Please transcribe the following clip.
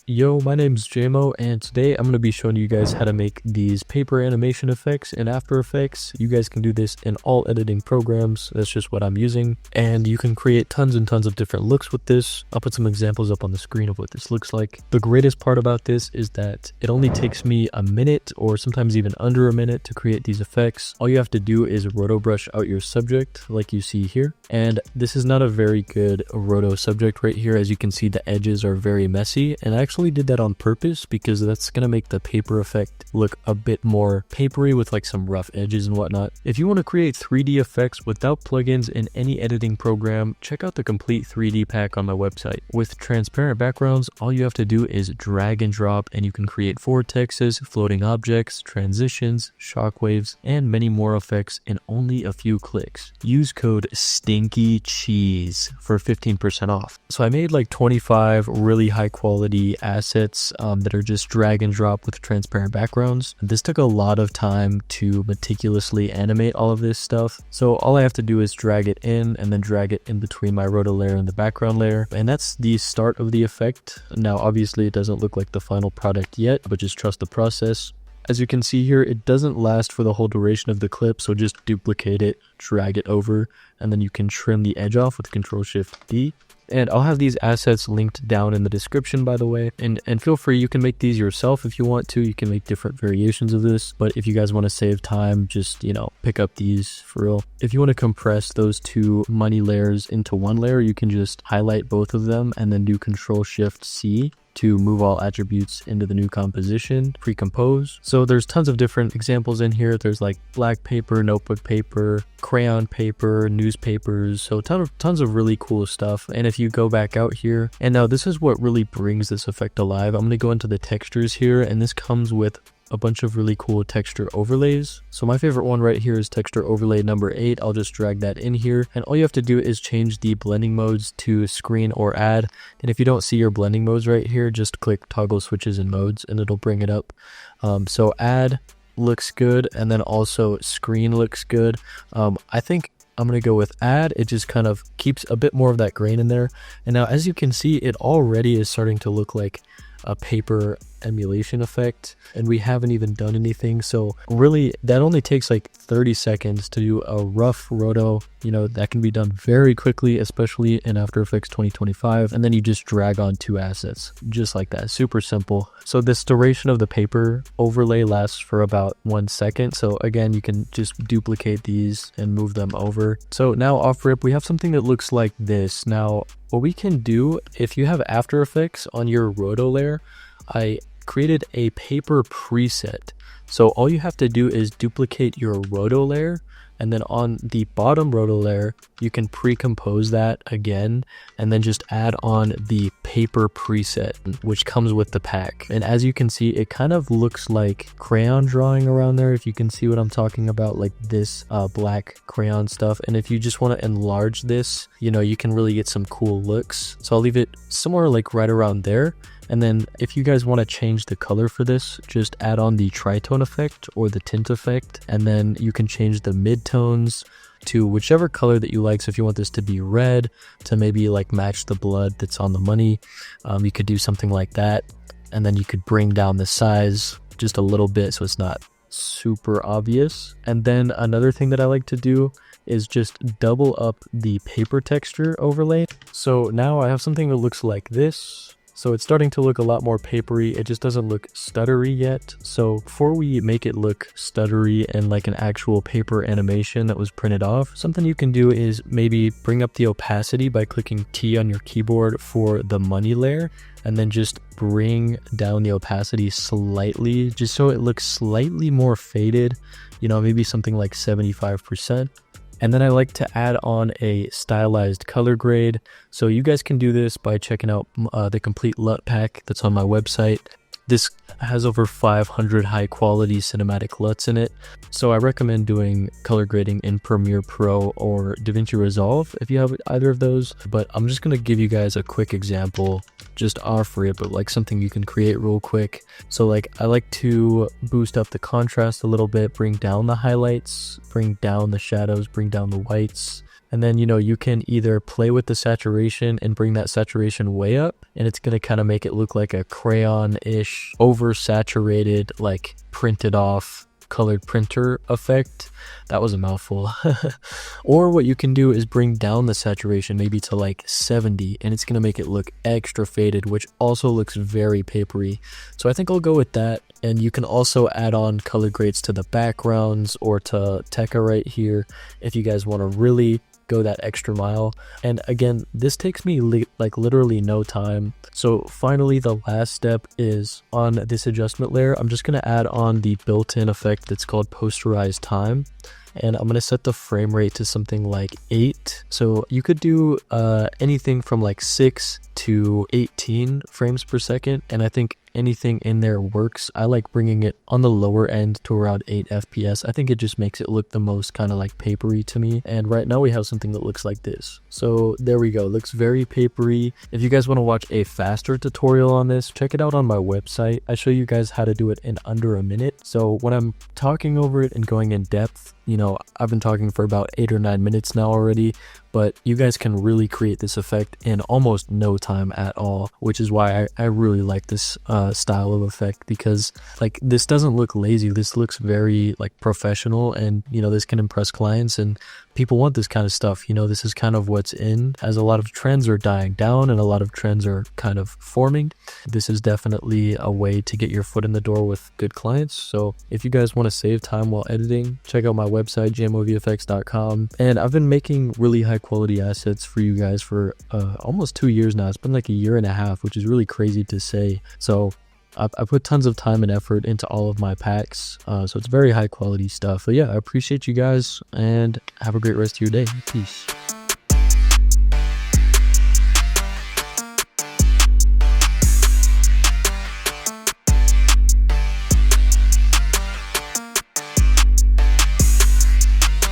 Yo, my name's Jamo, and today I'm going to be showing you guys how to make these paper animation effects in After Effects. You guys can do this in all editing programs. That's just what I'm using, and you can create tons and tons of different looks with this. I'll put some examples up on the screen of what this looks like. The greatest part about this is that it only takes me a minute or sometimes even under a minute to create these effects. All you have to do is roto brush out your subject like you see here, and this is not a very good roto subject right here. As you can see, the edges are very messy, and I actually did that on purpose because that's gonna make the paper effect look a bit more papery with like some rough edges and whatnot. If you want to create 3D effects without plugins in any editing program, check out the complete 3D pack on my website. With transparent backgrounds, all you have to do is drag and drop, and you can create vortexes, floating objects, transitions, shockwaves, and many more effects in only a few clicks. Use code STINKYCHEESE for 15% off. So I made like 25 really high quality assets that are just drag and drop with transparent backgrounds. This took a lot of time to meticulously animate all of this stuff, so all I have to do is drag it in and then drag it in between my roto layer and the background layer, and that's the start of the effect. Now obviously it doesn't look like the final product yet, but just trust the process. As you can see here, it doesn't last for the whole duration of the clip, so just duplicate it, drag it over, and then you can trim the edge off with Ctrl-Shift-D. And I'll have these assets linked down in the description, by the way, and feel free, you can make these yourself if you want to. You can make different variations of this, but if you guys want to save time, just, pick up these for real. If you want to compress those two money layers into one layer, you can just highlight both of them and then do Ctrl-Shift-C to move all attributes into the new composition, pre-compose. So there's tons of different examples in here. There's like black paper, notebook paper, crayon paper, newspapers, so tons of really cool stuff. And if you go back out here, and now this is what really brings this effect alive. I'm going to go into the textures here, and this comes with a bunch of really cool texture overlays. So my favorite one right here is texture overlay number 8. I'll just drag that in here, and all you have to do is change the blending modes to screen or add. And if you don't see your blending modes right here, just click toggle switches and modes and it'll bring it up. So add looks good, and then also screen looks good. I think I'm going to go with add. It just kind of keeps a bit more of that grain in there. And now as you can see, it already is starting to look like a paper emulation effect, and we haven't even done anything. So really that only takes like 30 seconds to do a rough roto. That can be done very quickly, especially in After Effects 2025, and then you just drag on two assets just like that. Super simple. So this duration of the paper overlay lasts for about 1 second, so again, you can just duplicate these and move them over. So now off rip, we have something that looks like this. Now what we can do, if you have After Effects on your roto layer, I created a paper preset. So all you have to do is duplicate your roto layer, and then on the bottom roto layer, you can pre-compose that again, and then just add on the paper preset, which comes with the pack. And as you can see, it kind of looks like crayon drawing around there, if you can see what I'm talking about, like this black crayon stuff. And if you just want to enlarge this, you can really get some cool looks. So I'll leave it somewhere like right around there. And then if you guys want to change the color for this, just add on the tritone effect or the tint effect, and then you can change the midtones to whichever color that you like. So if you want this to be red to maybe like match the blood that's on the money, you could do something like that. And then you could bring down the size just a little bit so it's not super obvious. And then another thing that I like to do is just double up the paper texture overlay. So now I have something that looks like this. So it's starting to look a lot more papery. It just doesn't look stuttery yet. So before we make it look stuttery and like an actual paper animation that was printed off, something you can do is maybe bring up the opacity by clicking T on your keyboard for the money layer, and then just bring down the opacity slightly, just so it looks slightly more faded, maybe something like 75%. And then I like to add on a stylized color grade. So you guys can do this by checking out the complete LUT pack that's on my website. This has over 500 high quality cinematic LUTs in it. So I recommend doing color grading in Premiere Pro or DaVinci Resolve if you have either of those. But I'm just going to give you guys a quick example just off rip, but like something you can create real quick. So like I like to boost up the contrast a little bit, bring down the highlights, bring down the shadows, bring down the whites, And then, you know, you can either play with the saturation and bring that saturation way up, and it's going to kind of make it look like a crayon-ish, oversaturated, like printed off colored printer effect. That was a mouthful. Or what you can do is bring down the saturation maybe to like 70, and it's going to make it look extra faded, which also looks very papery. So I think I'll go with that. And you can also add on color grades to the backgrounds or to Tekka right here if you guys want to really go that extra mile. And again, this takes me like literally no time. So finally, the last step is on this adjustment layer. I'm just going to add on the built-in effect that's called Posterized time. And I'm going to set the frame rate to something like 8. So you could do anything from like 6 to 18 frames per second. And I think anything in there works. I like bringing it on the lower end to around 8 FPS. I think it just makes it look the most kind of like papery to me. And right now we have something that looks like this. So there we go. Looks very papery. If you guys want to watch a faster tutorial on this, check it out on my website. I show you guys how to do it in under a minute. So when I'm talking over it and going in depth, you know, I've been talking for about 8 or 9 minutes now already, but you guys can really create this effect in almost no time at all, which is why I really like this style of effect, because like this doesn't look lazy. This looks very like professional, and you know, this can impress clients, and people want this kind of stuff. You know, this is kind of what's in, as a lot of trends are dying down and a lot of trends are kind of forming. This is definitely a way to get your foot in the door with good clients. So if you guys want to save time while editing, check out my website, jamovfx.com. And I've been making really high quality assets for you guys for almost 2 years now. It's been like a year and a half, which is really crazy to say. So I put tons of time and effort into all of my packs, so it's very high quality stuff. But yeah, I appreciate you guys, and have a great rest of your day. Peace.